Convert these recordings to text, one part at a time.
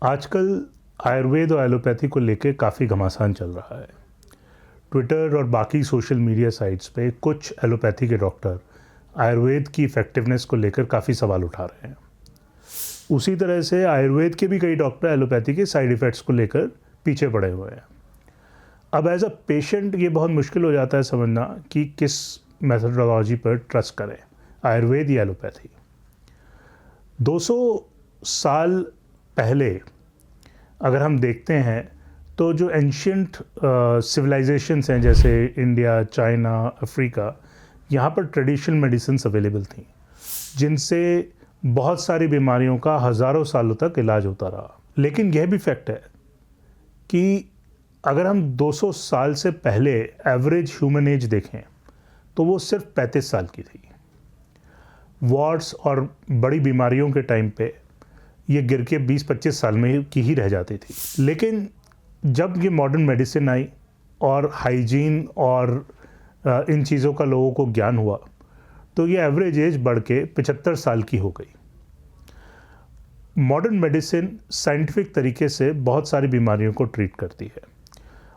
आजकल आयुर्वेद और एलोपैथी को लेकर काफ़ी घमासान चल रहा है। ट्विटर और बाकी सोशल मीडिया साइट्स पे कुछ एलोपैथी के डॉक्टर आयुर्वेद की इफ़ेक्टिवनेस को लेकर काफ़ी सवाल उठा रहे हैं। उसी तरह से आयुर्वेद के भी कई डॉक्टर एलोपैथी के साइड इफ़ेक्ट्स को लेकर पीछे पड़े हुए हैं। अब एज अ पेशेंट ये बहुत मुश्किल हो जाता है समझना कि किस मेथडोलॉजी पर ट्रस्ट करें, आयुर्वेद या एलोपैथी। 200 साल पहले अगर हम देखते हैं तो जो एंशियंट सिविलाइजेशंस हैं जैसे इंडिया, चाइना, अफ्रीका, यहाँ पर ट्रेडिशनल मेडिसिन्स अवेलेबल थी जिनसे बहुत सारी बीमारियों का हज़ारों सालों तक इलाज होता रहा। लेकिन यह भी फैक्ट है कि अगर हम 200 साल से पहले एवरेज ह्यूमन एज देखें तो वो सिर्फ 35 साल की थी। वॉर्स और बड़ी बीमारियों के टाइम पे ये गिर के 20-25 साल में की ही रह जाती थी। लेकिन जब ये मॉडर्न मेडिसिन आई और हाइजीन और इन चीज़ों का लोगों को ज्ञान हुआ तो ये एवरेज एज बढ़ के 75 साल की हो गई। मॉडर्न मेडिसिन साइंटिफिक तरीके से बहुत सारी बीमारियों को ट्रीट करती है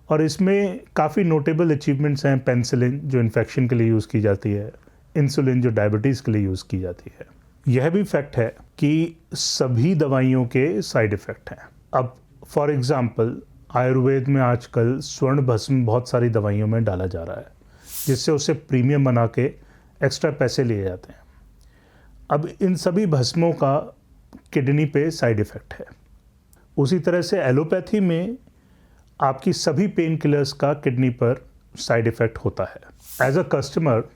और इसमें काफ़ी नोटेबल अचीवमेंट्स हैं। पेनिसिलिन जो इन्फेक्शन के लिए यूज़ की जाती है, इंसुलिन जो डायबिटीज़ के लिए यूज़ की जाती है। यह भी फैक्ट है कि सभी दवाइयों के साइड इफ़ेक्ट हैं। अब फॉर एग्ज़ाम्पल आयुर्वेद में आजकल स्वर्ण भस्म बहुत सारी दवाइयों में डाला जा रहा है जिससे उसे प्रीमियम बना के एक्स्ट्रा पैसे लिए जाते हैं। अब इन सभी भस्मों का किडनी पे साइड इफ़ेक्ट है। उसी तरह से एलोपैथी में आपकी सभी पेन किलर्स का किडनी पर साइड इफ़ेक्ट होता है। एज अ कस्टमर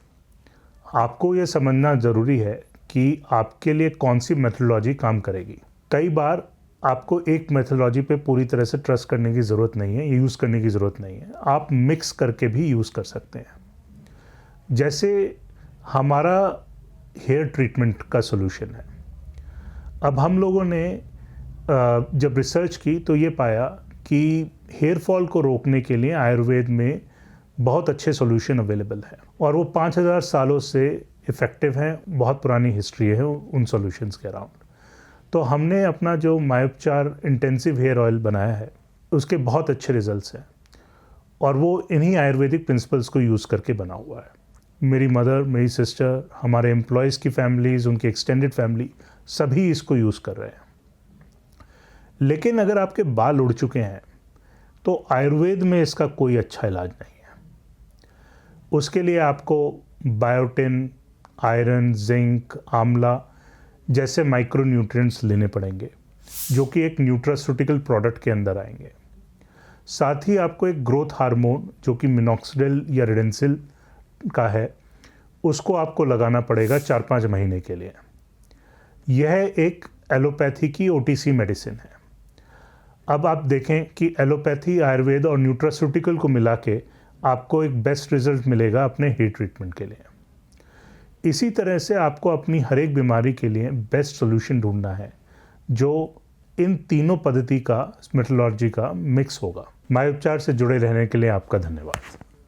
आपको ये समझना ज़रूरी है कि आपके लिए कौन सी मेथडोलॉजी काम करेगी। कई बार आपको एक मेथडोलॉजी पे पूरी तरह से ट्रस्ट करने की ज़रूरत नहीं है, यूज़ करने की ज़रूरत नहीं है। आप मिक्स करके भी यूज़ कर सकते हैं। जैसे हमारा हेयर ट्रीटमेंट का सॉल्यूशन है। अब हम लोगों ने जब रिसर्च की तो ये पाया कि हेयर फॉल को रोकने के लिए आयुर्वेद में बहुत अच्छे सॉल्यूशन अवेलेबल हैं और वो 5000 सालों से इफ़ेक्टिव हैं। बहुत पुरानी हिस्ट्री है उन सॉल्यूशंस के अराउंड। तो हमने अपना जो मायोपचार इंटेंसिव हेयर ऑयल बनाया है उसके बहुत अच्छे रिजल्ट्स हैं और वो इन्हीं आयुर्वेदिक प्रिंसिपल्स को यूज़ करके बना हुआ है। मेरी मदर, मेरी सिस्टर, हमारे एम्प्लॉयज़ की फैमिलीज़, उनकी एक्सटेंडेड फैमिली सभी इसको यूज़ कर रहे हैं। लेकिन अगर आपके बाल उड़ चुके हैं तो आयुर्वेद में इसका कोई अच्छा इलाज नहीं है। उसके लिए आपको बायोटिन, आयरन, जिंक, आंवला जैसे माइक्रो न्यूट्रिएंट्स लेने पड़ेंगे जो कि एक न्यूट्रास्यूटिकल प्रोडक्ट के अंदर आएंगे। साथ ही आपको एक ग्रोथ हार्मोन जो कि मिनॉक्सिडिल या रिडेंसिल का है उसको आपको लगाना पड़ेगा 4-5 महीने के लिए। यह एक एलोपैथी की OTC मेडिसिन है। अब आप देखें कि एलोपैथी, आयुर्वेद और न्यूट्रास्यूटिकल को मिला के आपको एक बेस्ट रिजल्ट मिलेगा अपने हेयर ट्रीटमेंट के लिए। इसी तरह से आपको अपनी हर एक बीमारी के लिए बेस्ट सॉल्यूशन ढूंढना है जो इन तीनों पद्धति का, मेथडोलॉजी का मिक्स होगा। मायोपचार से जुड़े रहने के लिए आपका धन्यवाद।